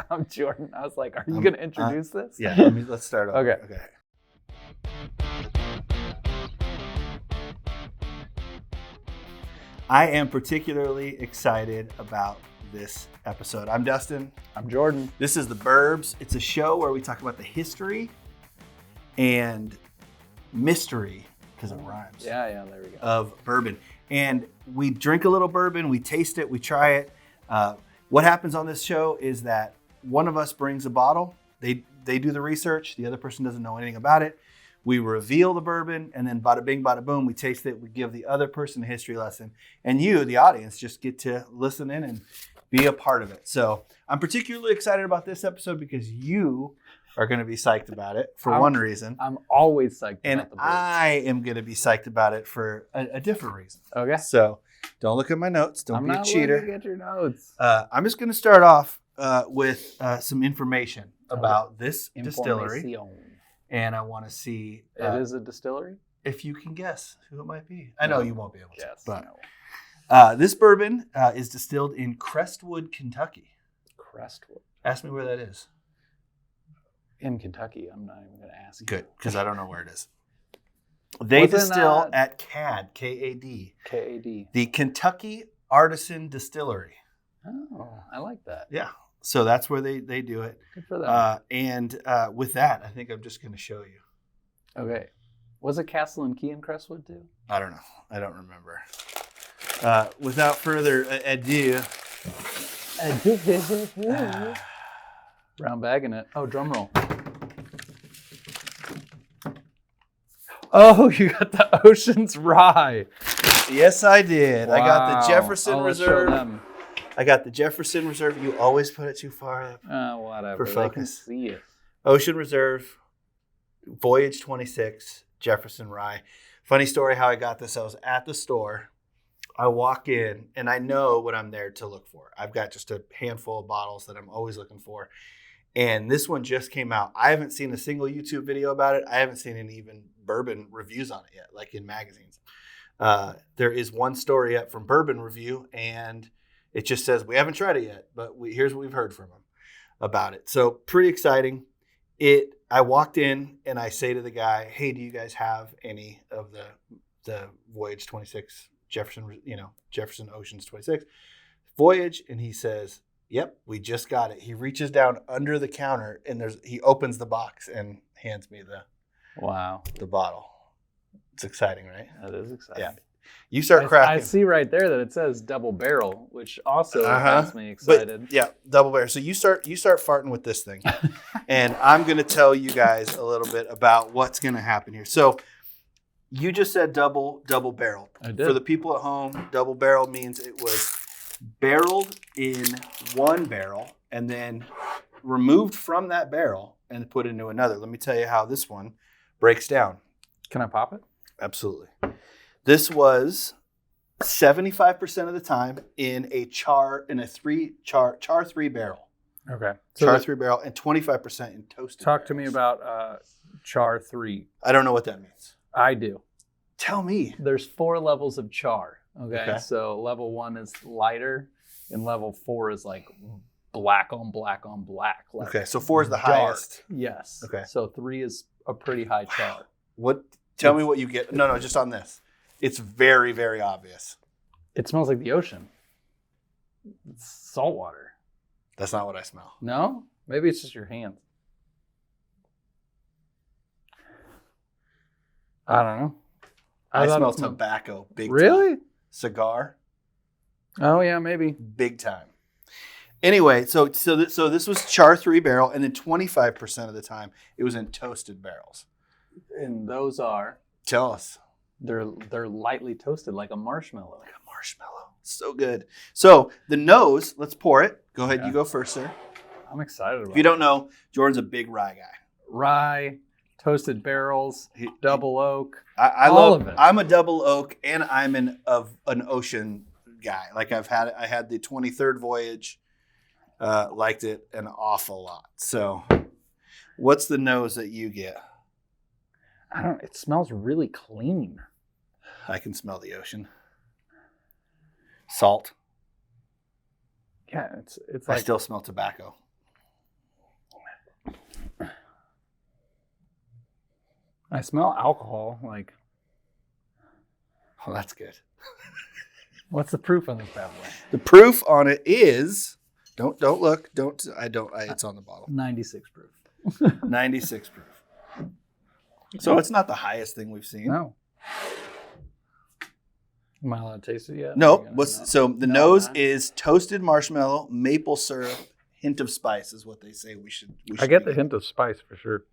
I'm Jordan. I was like, are you going to introduce this? Yeah, let's start over. Okay. I am particularly excited about this episode. I'm Dustin. I'm Jordan. This is The Burbs. It's a show where we talk about the history and mystery, because it rhymes. Yeah, there we go. Of bourbon. And we drink a little bourbon, we taste it, we try it. What happens on this show is that one of us brings a bottle. They do the research. The other person doesn't know anything about it. We reveal the bourbon, and then bada bing, bada boom, we taste it. We give the other person a history lesson. And you, the audience, just get to listen in and be a part of it. So I'm particularly excited about this episode because you are going to be psyched about it for one reason. I'm always psyched about the bourbon. I am going to be psyched about it for a different reason. Okay. So don't look at my notes. Don't be a cheater. I'm not looking at your notes. I'm just going to start off with some information about this distillery. Información. And I want to see... it is a distillery? If you can guess who it might be. I know you won't be able to. Yes, but this bourbon is distilled in Crestwood, Kentucky. Crestwood? Ask me where that is. In Kentucky. I'm not even going to ask you. Good, because I don't know where it is. They distill at CAD, K-A-D. K-A-D. The Kentucky Artisan Distillery. Oh, I like that. Yeah. So that's where they do it. Good for them. And with that, I think I'm just going to show you. Okay. Was it Castle and Key in Crestwood too? I don't know. I don't remember. Without further ado. Brown bagging it. Oh, drum roll. Oh, you got the Ocean's Rye. Yes, I did. Wow. I got the Jefferson Let's Reserve. show them. I got the Jefferson Reserve. You always put it too far up. Whatever. For They can focus. see it. Ocean Reserve, Voyage 26, Jefferson Rye. Funny story how I got this. I was at the store. I walk in, and I know what I'm there to look for. I've got just a handful of bottles that I'm always looking for. And this one just came out. I haven't seen a single YouTube video about it. I haven't seen any even bourbon reviews on it yet, like in magazines. There is one story up from Bourbon Review, and it just says, we haven't tried it yet, but here's what we've heard from them about it. So pretty exciting. I walked in and I say to the guy, hey, do you guys have any of the Voyage 26 Jefferson Oceans 26 Voyage? And he says, yep, we just got it. He reaches down under the counter and he opens the box and hands me the bottle. It's exciting, right? That is exciting. Yeah. You start cracking. I see right there that it says double barrel, which also has me excited. But, yeah, double barrel. So you start farting with this thing. And I'm going to tell you guys a little bit about what's going to happen here. So you just said double barrel. I did. For the people at home, double barrel means it was barreled in one barrel and then removed from that barrel and put into another. Let me tell you how this one breaks down. Can I pop it? Absolutely. This was 75% of the time in a char 3 barrel. Okay. So 3 barrel and 25% in toasted. Talk to me about char 3. I don't know what that means. I do. Tell me. There's 4 levels of char. Okay. So level 1 is lighter, and level 4 is like black on black on black. Like okay. So 4 is the dark. highest. Yes. Okay. So 3 is a pretty high char. What? Tell me what you get. No, just on this. It's very, very obvious. It smells like the ocean. It's salt water. That's not what I smell. No? Maybe it's just your hands. I don't know. I smell tobacco big time. Really? Cigar. Oh, yeah, maybe. Big time. Anyway, so this was char 3 barrel, and then 25% of the time it was in toasted barrels. And those are? Tell us. They're lightly toasted like a marshmallow. Like a marshmallow. So good. So the nose, let's pour it. Go ahead. Yeah. You go first, sir. I'm excited about it. If you don't know, Jordan's a big rye guy. Rye, toasted barrels, double oak. I all love of it. I'm a double oak, and I'm an ocean guy. Like I had the 23rd Voyage. Liked it an awful lot. So what's the nose that you get? It smells really clean. I can smell the ocean. Salt. Yeah, it's like... I still smell tobacco. I smell alcohol. Like, Oh, that's good. what's the proof on this bad boy? The proof on it is don't look. It's on the bottle. 96 proof. 96 proof. So it's not the highest thing we've seen. No. Am I allowed to taste it yet? No. So the nose not. is toasted marshmallow, maple syrup, hint of spice is what they say we should I get the hint of spice for sure.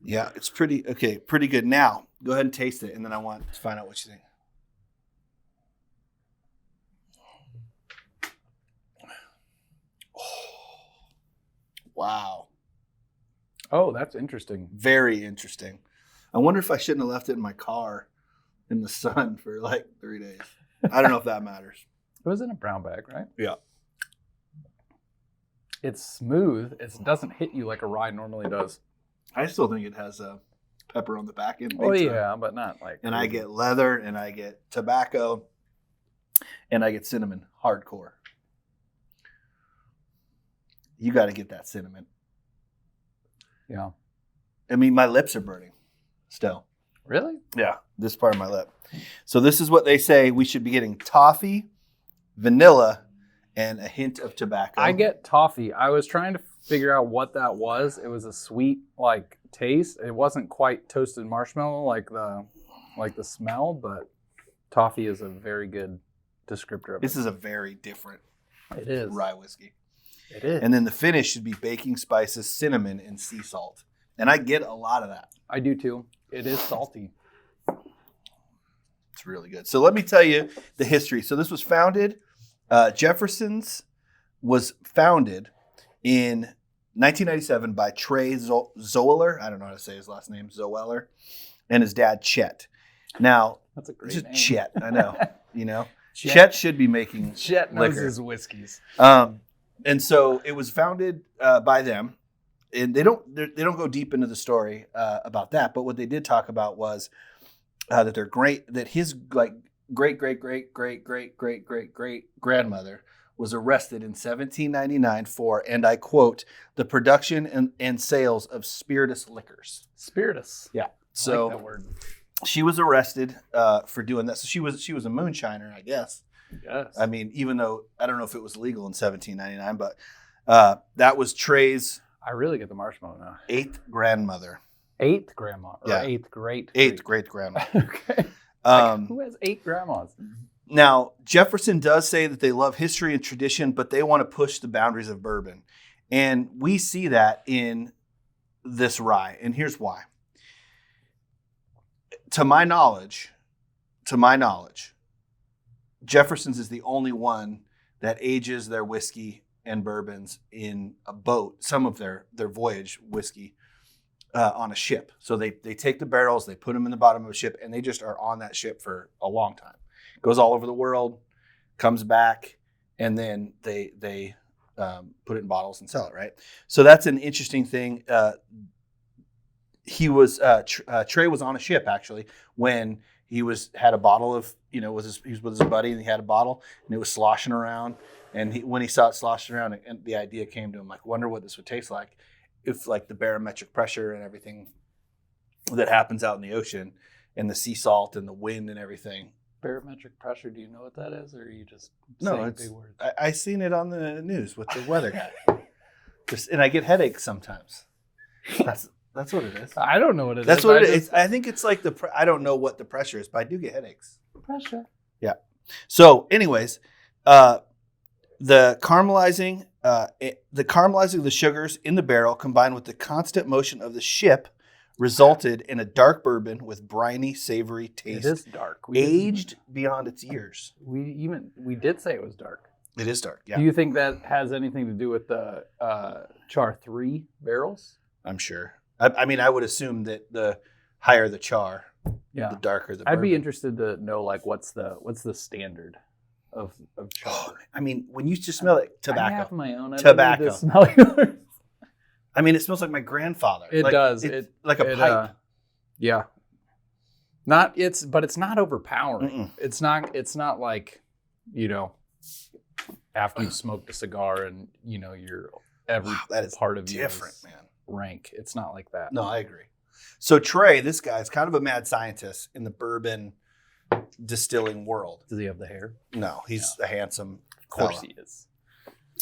Yeah, it's pretty good. Now, go ahead and taste it, and then I want to find out what you think. Oh, wow. Oh, that's interesting. Very interesting. I wonder if I shouldn't have left it in my car in the sun for like 3 days. I don't know if that matters. It was in a brown bag, right? Yeah. It's smooth. It doesn't hit you like a rye normally does. I still think it has a pepper on the back end. Oh, yeah, but not like... And I get leather, and I get tobacco, and I get cinnamon, hardcore. You got to get that cinnamon. Yeah. I mean, my lips are burning still. Really? Yeah, this part of my lip. So this is what they say we should be getting: toffee, vanilla, and a hint of tobacco. I get toffee. I was trying to figure out what that was. It was a sweet like taste. It wasn't quite toasted marshmallow like the smell, but toffee is a very good descriptor of This is a very different it is. Rye whiskey. It is. And then the finish should be baking spices, cinnamon, and sea salt. And I get a lot of that. I do too. It is salty. It's really good. So let me tell you the history. So this was founded, Jefferson's was founded in 1997 by Trey Zoeller. I don't know how to say his last name, Zoeller, and his dad, Chet. Now, that's a great just name. Chet, I know. You know, Chet should be making Chet knows liquor. his whiskeys. And so it was founded by them. And they don't go deep into the story about that, but what they did talk about was that his like great grandmother was arrested in 1799 for, and I quote, the production and sales of spirituous liquors. Spiritus. Yeah. I So like that word. she was arrested for doing that. So she was a moonshiner, I guess. Yes. I mean, even though I don't know if it was legal in 1799, but that was Trey's I really get the marshmallow now. 8th grandmother. 8th grandma. Or Yeah. 8th great. 8th great grandmother. Okay. Who has 8 grandmas? Now, Jefferson does say that they love history and tradition, but they want to push the boundaries of bourbon. And we see that in this rye. And here's why. To my knowledge, Jefferson's is the only one that ages their whiskey and bourbons in a boat, some of their Voyage whiskey, on a ship. So they take the barrels, they put them in the bottom of a ship, and they just are on that ship for a long time. Goes all over the world, comes back, and then they put it in bottles and sell it, right? So that's an interesting thing. He was Trey was on a ship actually when he had a bottle of, he was with his buddy and he had a bottle and it was sloshing around, and when he saw it sloshing around, and the idea came to him, like, wonder what this would taste like if like the barometric pressure and everything that happens out in the ocean and the sea salt and the wind and everything. Barometric pressure, do you know what that is, or are you just No, saying it's big words? I seen it on the news with the weather guy. And I get headaches sometimes. That's what it is. I don't know what it is. That's what it is. I think it's like I don't know what the pressure is, but I do get headaches. Pressure. Yeah. So, anyways, the caramelizing of the sugars in the barrel combined with the constant motion of the ship resulted in a dark bourbon with briny, savory taste. It is dark. Aged beyond its years. We did say it was dark. It is dark. Yeah. Do you think that has anything to do with the char 3 barrels? I'm sure. I mean, I would assume that the higher the char, the darker the bourbon. I'd be interested to know, like, what's the standard of char. I mean, when you just smell it, tobacco. I have my own. Tobacco. I don't need to smell yours. I mean, it smells like my grandfather. It does. It's like a pipe. Yeah. But it's not overpowering. Mm-mm. It's not like, after you smoked a cigar and, your every that is part of you different, man. rank. It's not like that. No, I agree. So Trey, this guy is kind of a mad scientist in the bourbon distilling world. Does he have the hair? No, he's a handsome Of course fella. he is.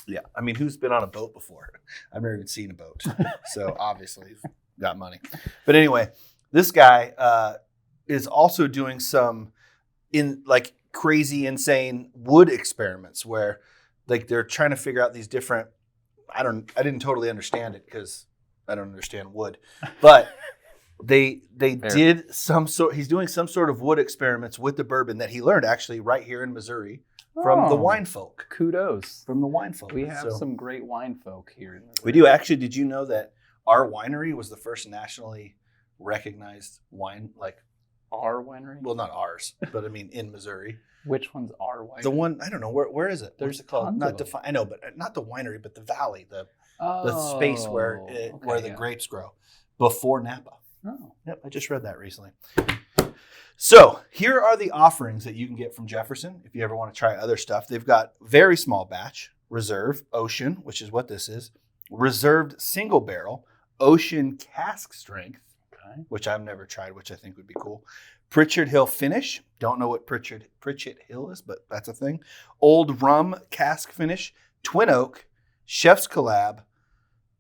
Yeah. I mean, who's been on a boat before? I've never even seen a boat. So obviously he's got money. But anyway, this guy is also doing some crazy, insane wood experiments where like they're trying to figure out these different, I didn't totally understand it because I don't understand wood, but they did some sort, he's doing some sort of wood experiments with the bourbon that he learned actually right here in Missouri from the wine folk. Kudos. From the wine folk. We have some great wine folk here in Missouri. We do. Actually, did you know that our winery was the first nationally recognized wine, like our winery? Well, not ours, but I mean in Missouri. Which one's our winery? The one, I don't know, where is it? There's What's it called? tons Not of them. Defi- I know, but not the winery, but the valley, the space where the grapes grow before Napa. Oh. Yep, I just read that recently. So here are the offerings that you can get from Jefferson if you ever want to try other stuff. They've got very small batch, reserve, ocean, which is what this is, reserved single barrel, ocean cask strength, which I've never tried, which I think would be cool. Pritchard Hill finish. Don't know what Pritchard Hill is, but that's a thing. Old rum cask finish, twin oak, chef's collab,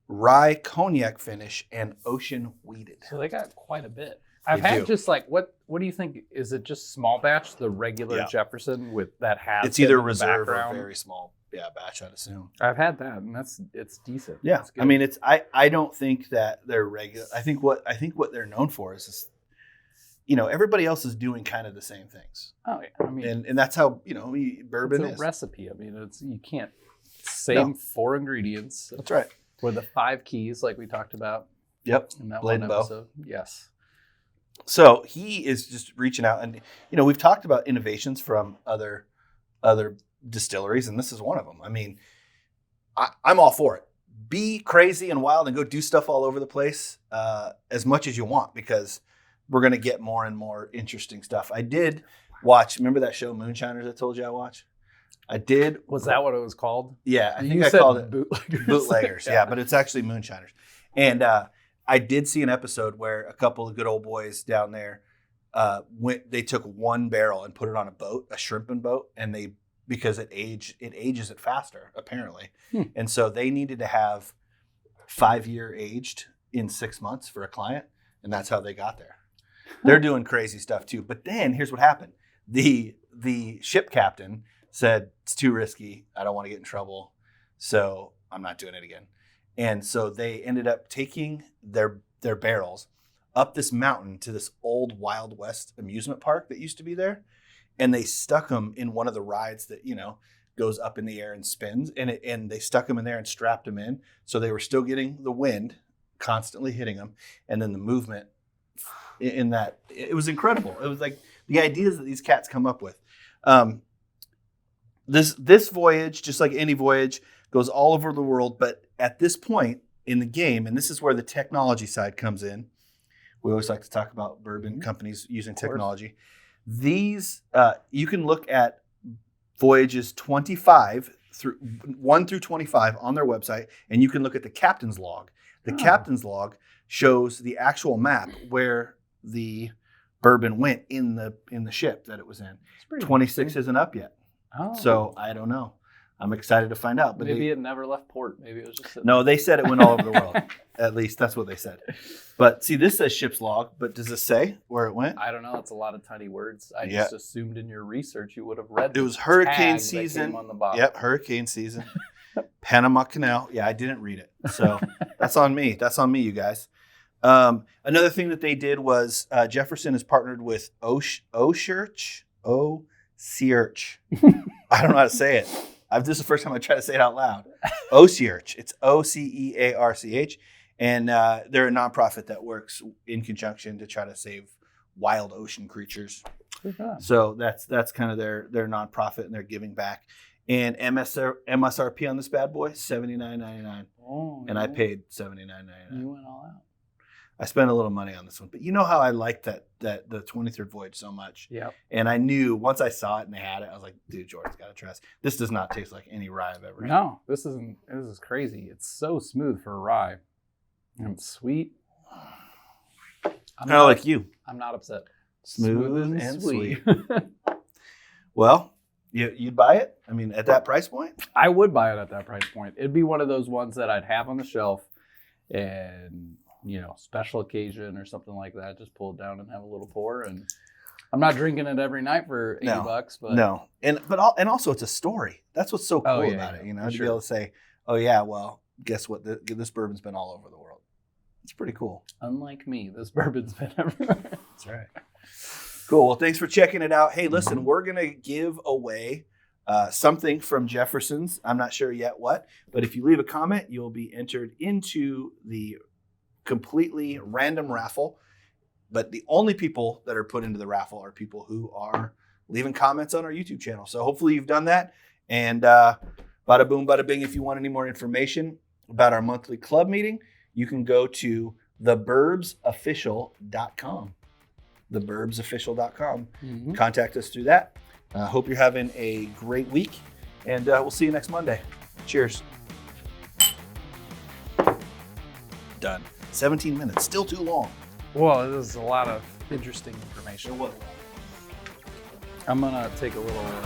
rye cognac finish, and ocean weeded. So they got quite a bit. I've had just like, what do you think? Is it just small batch, the regular Jefferson with that hat? It's either reserve or very small batch, I'd assume. I've had that, and it's decent. Yeah, I mean, I don't think that they're regular. I think what they're known for is everybody else is doing kind of the same things. Oh yeah, I mean, and that's how bourbon it's a is. recipe. I mean, you can't same 4 ingredients. That's right. With the 5 keys, like we talked about. Yep. In that Blade one and bow. episode. Yes. So he is just reaching out, and we've talked about innovations from other distilleries, and this is one of them. I mean, I'm all for it. Be crazy and wild and go do stuff all over the place as much as you want, because we're going to get more and more interesting stuff. I did watch. Remember that show Moonshiners I told you I watched? I did. Was that what it was called? Yeah, I think I called it Bootleggers. Yeah, but it's actually Moonshiners. And I did see an episode where a couple of good old boys down there they took one barrel and put it on a boat, a shrimping boat, and because it ages it faster apparently, and so they needed to have 5-year aged in 6 months for a client, and that's how they got there. They're doing crazy stuff too. But then here's what happened: the ship captain said it's too risky. I don't want to get in trouble, so I'm not doing it again. And so they ended up taking their barrels up this mountain to this old Wild West amusement park that used to be there. And they stuck them in one of the rides that, goes up in the air and spins. And they stuck them in there and strapped them in. So they were still getting the wind constantly hitting them. And then the movement in that, it was incredible. It was like the ideas that these cats come up with. This voyage, just like any voyage, goes all over the world. But at this point in the game, and this is where the technology side comes in, we always like to talk about bourbon companies using technology. These, you can look at voyages 25 through 1 through 25 on their website, and you can look at the captain's log. The captain's log shows the actual map where the bourbon went in the ship that it was in. 26 isn't up yet. Oh. So I don't know. I'm excited to find out. But maybe it never left port. Maybe it was just no. They said it went all over the world. At least that's what they said. But see, this says ship's log. But does it say where it went? I don't know. It's a lot of tiny words. I just assumed in your research you would have read. It was hurricane season. That came on the bottom. Yep, hurricane season. Panama Canal. Yeah, I didn't read it, so that's on me. That's on me, you guys. Another thing that they did was Jefferson is partnered with Ocearch. I don't know how to say it. This is the first time I try to say it out loud. Ocearch. It's Ocearch. And they're a nonprofit that works in conjunction to try to save wild ocean creatures. So that's kind of their nonprofit, and they're giving back. And MSRP on this bad boy, $79.99. Oh, and I paid $79.99. You went all out. I spent a little money on this one, but you know how I liked that the 23rd Voyage so much. Yeah. And I knew once I saw it and they had it, I was like, dude, Jordan's got to try this. This does not taste like any rye I've ever had. No, this is crazy. It's so smooth for rye. And it's sweet. Kind of like you. I'm not upset. Smooth and sweet. Well, you'd buy it? I mean, at that price point? I would buy it at that price point. It'd be one of those ones that I'd have on the shelf and, special occasion or something like that. Just pull it down and have a little pour. And I'm not drinking it every night for $80, but no. And also it's a story. That's what's so cool about it, to be able to say, oh yeah, well, guess what? This bourbon's been all over the world. It's pretty cool. Unlike me, this bourbon's been everywhere. That's right. Cool. Well, thanks for checking it out. Hey, listen, we're going to give away something from Jefferson's. I'm not sure yet what, but if you leave a comment, you'll be entered into the completely random raffle. But the only people that are put into the raffle are people who are leaving comments on our YouTube channel. So hopefully you've done that. And bada boom, bada bing. If you want any more information about our monthly club meeting, you can go to theburbsofficial.com. theburbsofficial.com. Mm-hmm. Contact us through that. Hope you're having a great week, and we'll see you next Monday. Cheers. Done. 17 minutes, still too long. Well, this is a lot of interesting information. I'm going to take a little more.